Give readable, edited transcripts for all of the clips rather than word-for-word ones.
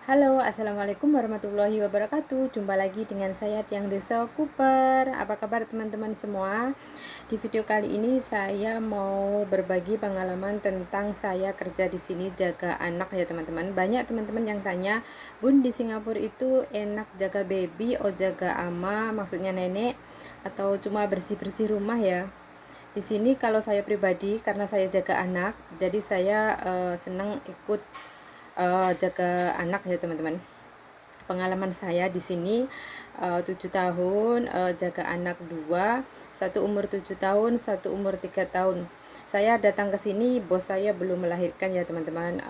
Halo, assalamualaikum warahmatullahi wabarakatuh. Jumpa lagi dengan saya Tiang Desa Cooper. Apa kabar teman-teman semua? Di video kali ini saya mau berbagi pengalaman tentang saya kerja di sini jaga anak ya teman-teman. Banyak teman-teman yang tanya, Bun, di Singapura itu enak jaga baby, oh jaga ama, maksudnya nenek, atau cuma bersih-bersih rumah ya? Di sini kalau saya pribadi, karena saya jaga anak, jadi saya senang ikut jaga anak ya teman-teman. Pengalaman saya di sini 7 tahun, jaga anak dua, satu umur 7 tahun, satu umur 3 tahun. Saya datang ke sini, bos saya belum melahirkan ya teman-teman,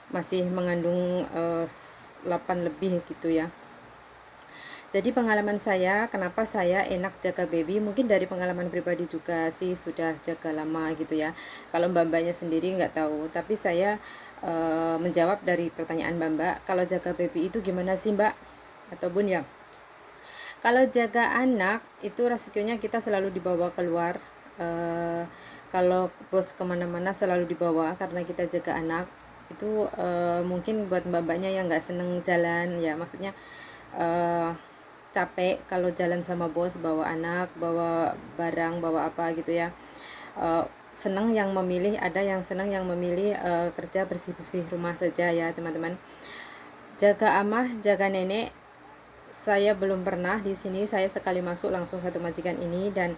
masih mengandung 8 lebih gitu ya. Jadi pengalaman saya, kenapa saya enak jaga baby, mungkin dari pengalaman pribadi juga sih, sudah jaga lama gitu ya. Kalau mbak-mbaknya sendiri nggak tahu, tapi saya menjawab dari pertanyaan mbak-mbak, kalau jaga baby itu gimana sih mbak? Atau bun ya? Kalau jaga anak, itu resikonya kita selalu dibawa keluar. Kalau bos kemana-mana selalu dibawa karena kita jaga anak. Itu mungkin buat mbak-mbaknya yang nggak seneng jalan ya, maksudnya eh, capek kalau jalan sama bos, bawa anak, bawa barang, bawa apa gitu ya. Senang yang memilih, ada yang senang yang memilih kerja bersih-bersih rumah saja ya teman-teman. Jaga amah, jaga nenek, saya belum pernah di sini. Saya sekali masuk langsung satu majikan ini dan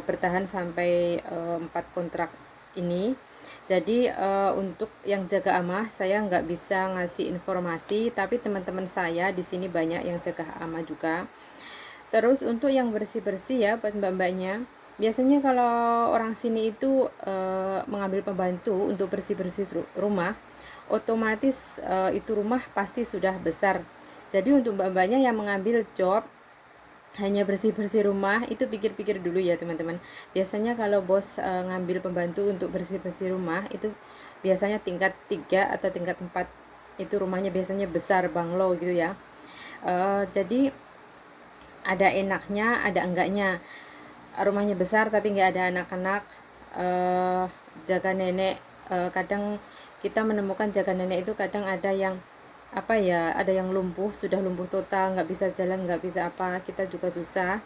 bertahan sampai 4 kontrak ini. Jadi untuk yang jaga amah saya nggak bisa ngasih informasi, tapi teman-teman saya di sini banyak yang jaga amah juga. Terus untuk yang bersih-bersih ya buat mbak-mbaknya, biasanya kalau orang sini itu mengambil pembantu untuk bersih-bersih rumah, otomatis itu rumah pasti sudah besar. Jadi untuk mbak-mbaknya yang mengambil job hanya bersih-bersih rumah, itu pikir-pikir dulu ya teman-teman. Biasanya kalau bos ngambil pembantu untuk bersih-bersih rumah, itu biasanya tingkat 3 atau tingkat 4. Itu rumahnya biasanya besar, banglo gitu ya. Jadi ada enaknya ada enggaknya. Rumahnya besar tapi nggak ada anak-anak, jaga nenek, kadang kita menemukan jaga nenek itu kadang ada yang apa ya, ada yang lumpuh, sudah lumpuh total, nggak bisa jalan, nggak bisa apa, kita juga susah.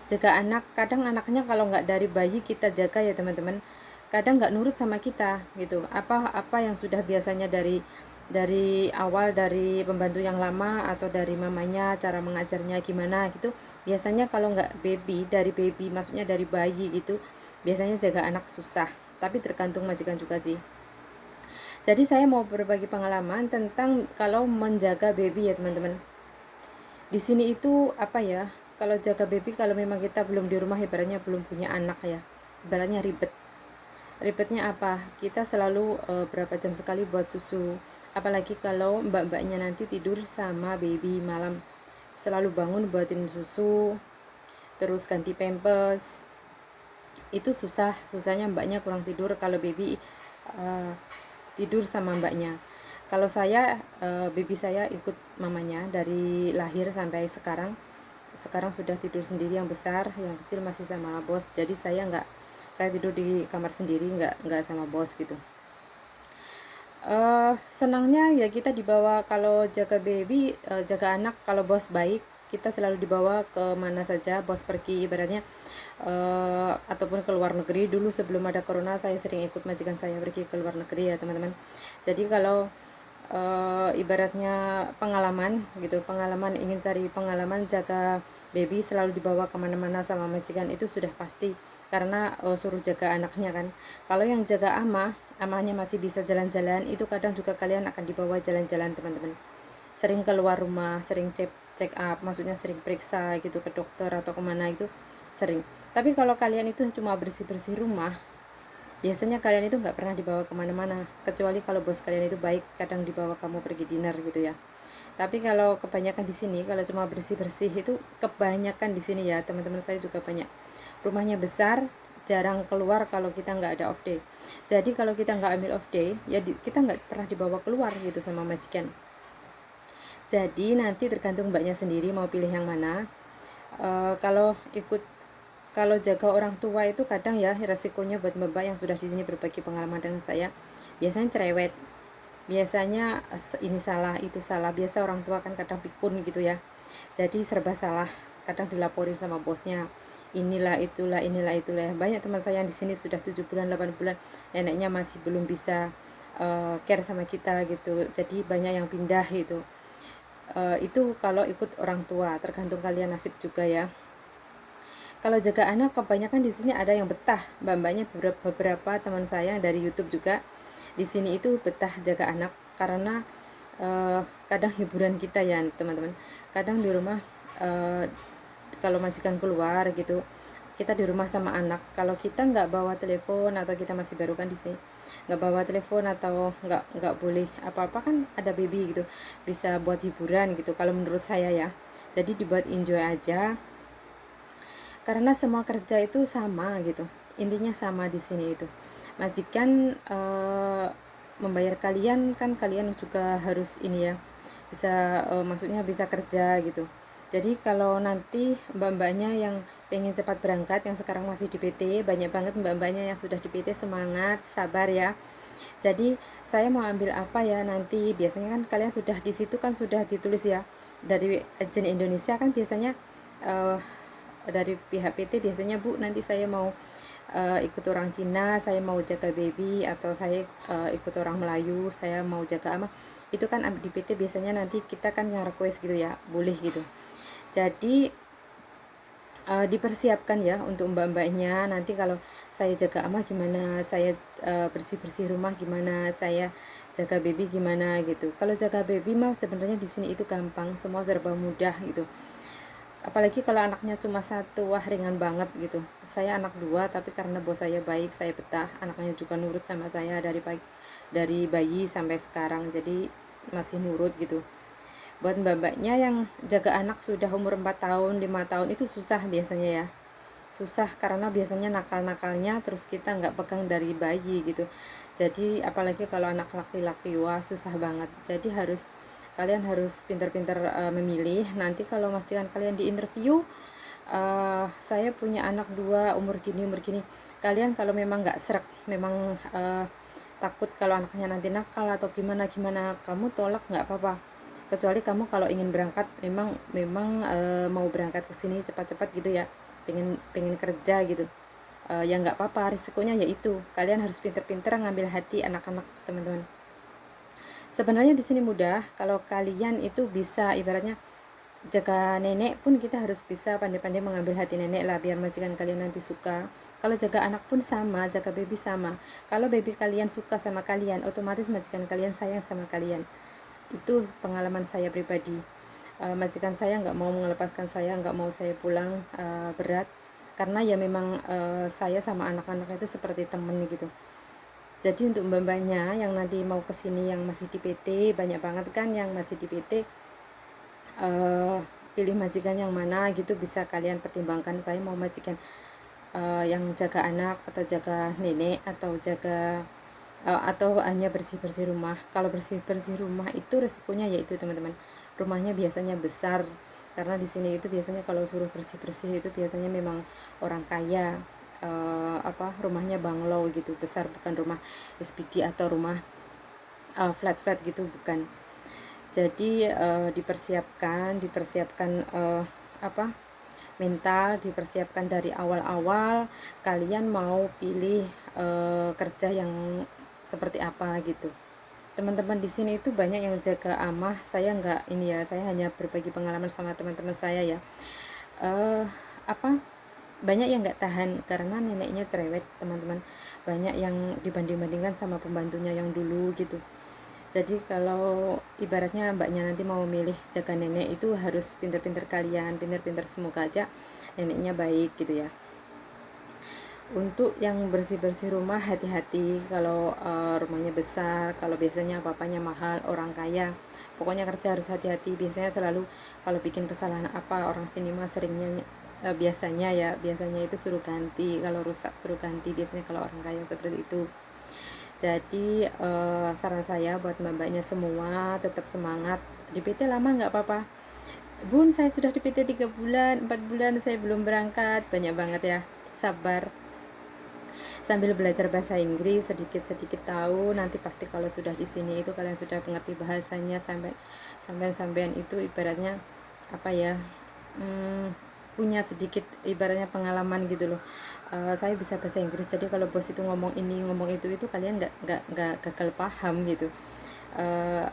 Jaga anak, kadang anaknya kalau nggak dari bayi kita jaga ya teman-teman, kadang nggak nurut sama kita gitu, apa apa yang sudah biasanya dari awal, dari pembantu yang lama atau dari mamanya cara mengajarnya gimana gitu. Biasanya kalau nggak baby, dari baby maksudnya dari bayi gitu, biasanya jaga anak susah, tapi tergantung majikan juga sih. Jadi saya mau berbagi pengalaman tentang kalau menjaga baby ya teman-teman. Di sini itu apa ya, kalau jaga baby, kalau memang kita belum di rumah, ibaratnya belum punya anak ya, ibaratnya ribet. Ribetnya apa, kita selalu berapa jam sekali buat susu, apalagi kalau mbak-mbaknya nanti tidur sama baby malam, selalu bangun buatin susu, terus ganti pampers. Itu susahnya mbaknya kurang tidur kalau baby uh, tidur sama mbaknya. Kalau saya, baby saya ikut mamanya dari lahir sampai sekarang. Sekarang sudah tidur sendiri, yang besar, yang kecil masih sama bos. Jadi saya tidur di kamar sendiri, nggak sama bos gitu. Senangnya ya kita dibawa kalau jaga baby, jaga anak, kalau bos baik kita selalu dibawa ke mana saja bos pergi, ibaratnya ataupun ke luar negeri. Dulu sebelum ada corona saya sering ikut majikan saya pergi ke luar negeri ya teman-teman. Jadi kalau ibaratnya pengalaman gitu, pengalaman, ingin cari pengalaman jaga baby, selalu dibawa kemana-mana sama majikan, itu sudah pasti karena suruh jaga anaknya kan. Kalau yang jaga amahnya masih bisa jalan-jalan, itu kadang juga kalian akan dibawa jalan-jalan teman-teman, sering keluar rumah, sering check up, maksudnya sering periksa gitu ke dokter atau kemana itu sering. Tapi kalau kalian itu cuma bersih-bersih rumah, biasanya kalian itu nggak pernah dibawa kemana-mana, kecuali kalau bos kalian itu baik, kadang dibawa kamu pergi dinner gitu ya. Tapi kalau kebanyakan di sini, kalau cuma bersih-bersih itu kebanyakan di sini ya teman-teman, saya juga banyak. Rumahnya besar, jarang keluar kalau kita nggak ada off day. Jadi kalau kita nggak ambil off day, ya kita nggak pernah dibawa keluar gitu sama majikan. Jadi nanti tergantung mbaknya sendiri mau pilih yang mana. Kalau ikut, kalau jaga orang tua itu kadang ya resikonya buat mbak yang sudah di sini berbagi pengalaman dengan saya, biasanya cerewet. biasanya ini salah itu salah, biasa orang tua kan kadang pikun gitu ya, jadi serba salah, kadang dilaporin sama bosnya, inilah itulah. Banyak teman saya yang di sini sudah 7 bulan 8 bulan neneknya masih belum bisa care sama kita gitu, jadi banyak yang pindah gitu. Itu kalau ikut orang tua, tergantung kalian nasib juga ya. Kalau jaga anak kebanyakan di sini ada yang betah, mbak-mbaknya beberapa teman saya dari YouTube juga di sini itu betah jaga anak karena kadang hiburan kita ya teman-teman. Kadang di rumah kalau majikan keluar gitu, kita di rumah sama anak. Kalau kita nggak bawa telepon atau kita masih baru kan di sini, nggak bawa telepon atau nggak boleh apa-apa kan ada baby gitu, bisa buat hiburan gitu. Kalau menurut saya ya, jadi dibuat enjoy aja karena semua kerja itu sama gitu, intinya sama di sini itu. Majikan membayar kalian kan, kalian juga harus ini ya, bisa maksudnya bisa kerja gitu. Jadi kalau nanti mbak-mbaknya yang pengen cepat berangkat, yang sekarang masih di PT, banyak banget mbak-mbaknya yang sudah di PT, semangat, sabar ya. Jadi saya mau ambil apa ya nanti, biasanya kan kalian sudah di situ kan sudah ditulis ya dari agen Indonesia kan biasanya uh, dari pihak PT biasanya, Bu nanti saya mau ikut orang Cina, saya mau jaga baby, atau saya ikut orang Melayu, saya mau jaga ama, itu kan di PT biasanya nanti kita kan yang request gitu ya, boleh gitu. Jadi dipersiapkan ya untuk mbak-mbaknya, nanti kalau saya jaga ama gimana, saya bersih-bersih rumah gimana, saya jaga baby gimana gitu. Kalau jaga baby mah sebenarnya di sini itu gampang, semua serba mudah gitu. Apalagi kalau anaknya cuma satu, wah ringan banget gitu. Saya anak dua, tapi karena bos saya baik, saya betah, anaknya juga nurut sama saya dari bayi sampai sekarang, jadi masih nurut gitu. Buat mbak-mbaknya yang jaga anak sudah umur 4 tahun 5 tahun itu susah biasanya ya, susah karena biasanya nakal-nakalnya terus kita nggak pegang dari bayi gitu. Jadi apalagi kalau anak laki-laki, wah susah banget. Jadi kalian harus pintar-pintar memilih. Nanti kalau majikan kalian di interview, saya punya anak dua umur gini, kalian kalau memang nggak serak, memang takut kalau anaknya nanti nakal atau gimana gimana, kamu tolak nggak apa-apa. Kecuali kamu kalau ingin berangkat, memang mau berangkat ke sini cepat-cepat gitu ya, pengen kerja gitu, ya nggak apa-apa, risikonya yaitu kalian harus pintar-pintar ngambil hati anak-anak teman-teman. Sebenarnya di sini mudah, kalau kalian itu bisa ibaratnya jaga nenek pun kita harus bisa pandai-pandai mengambil hati nenek lah, biar majikan kalian nanti suka. Kalau jaga anak pun sama, jaga baby sama. Kalau baby kalian suka sama kalian, otomatis majikan kalian sayang sama kalian. Itu pengalaman saya pribadi. Majikan saya nggak mau melepaskan saya, nggak mau saya pulang berat, karena ya memang saya sama anak-anak itu seperti temen gitu. Jadi untuk mbak-mbaknya yang nanti mau kesini yang masih di PT, banyak banget kan yang masih di PT, pilih majikan yang mana gitu, bisa kalian pertimbangkan. Saya mau majikan yang jaga anak atau jaga nenek atau jaga atau hanya bersih-bersih rumah. Kalau bersih-bersih rumah itu resikonya yaitu teman-teman, rumahnya biasanya besar, karena di sini itu biasanya kalau suruh bersih-bersih itu biasanya memang orang kaya, rumahnya banglo gitu, besar, bukan rumah SPD atau rumah flat-flat gitu, bukan. Jadi dipersiapkan mental, dipersiapkan dari awal-awal kalian mau pilih kerja yang seperti apa gitu. Teman-teman di sini itu banyak yang jaga amah, saya nggak ini ya, saya hanya berbagi pengalaman sama teman-teman saya ya. eh apa Banyak yang nggak tahan karena neneknya cerewet teman-teman, banyak yang dibanding-bandingkan sama pembantunya yang dulu gitu. Jadi kalau ibaratnya mbaknya nanti mau milih jaga nenek itu harus pinter-pinter, kalian pinter-pinter, semoga aja neneknya baik gitu ya. Untuk yang bersih-bersih rumah hati-hati, kalau rumahnya besar, kalau biasanya apa-apanya mahal, orang kaya, pokoknya kerja harus hati-hati. Biasanya selalu kalau bikin kesalahan apa, orang sini mah seringnya biasanya itu suruh ganti, kalau rusak suruh ganti, biasanya kalau orang kaya seperti itu. Jadi saran saya buat mbak-mbaknya semua, tetap semangat. Di PT lama nggak apa-apa, Bun saya sudah di PT 3 bulan 4 bulan saya belum berangkat, banyak banget ya, sabar. sambil belajar bahasa Inggris, sedikit-sedikit tahu. Nanti pasti kalau sudah di sini itu kalian sudah mengerti bahasanya, sampai itu ibaratnya apa ya, punya sedikit ibaratnya pengalaman gitu loh. Saya bisa bahasa Inggris, jadi kalau bos itu ngomong ini ngomong itu kalian nggak gagal paham gitu,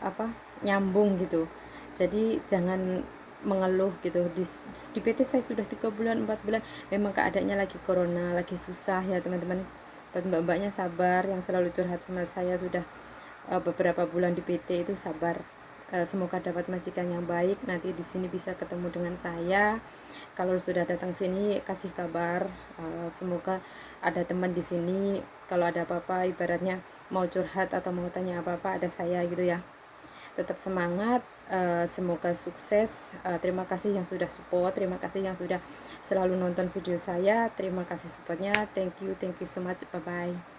apa, nyambung gitu. Jadi jangan mengeluh gitu. Di PT saya sudah 3 bulan 4 bulan, memang keadaannya lagi corona, lagi susah ya teman-teman. Buat mbak-mbaknya sabar, yang selalu curhat sama saya sudah beberapa bulan di PT itu sabar. Semoga dapat majikan yang baik, nanti di sini bisa ketemu dengan saya. Kalau sudah datang sini kasih kabar. Semoga ada teman di sini, kalau ada apa-apa ibaratnya mau curhat atau mau tanya apa-apa ada saya gitu ya. Tetap semangat, semoga sukses. Terima kasih yang sudah support, terima kasih yang sudah selalu nonton video saya, terima kasih supportnya. Thank you so much, bye bye.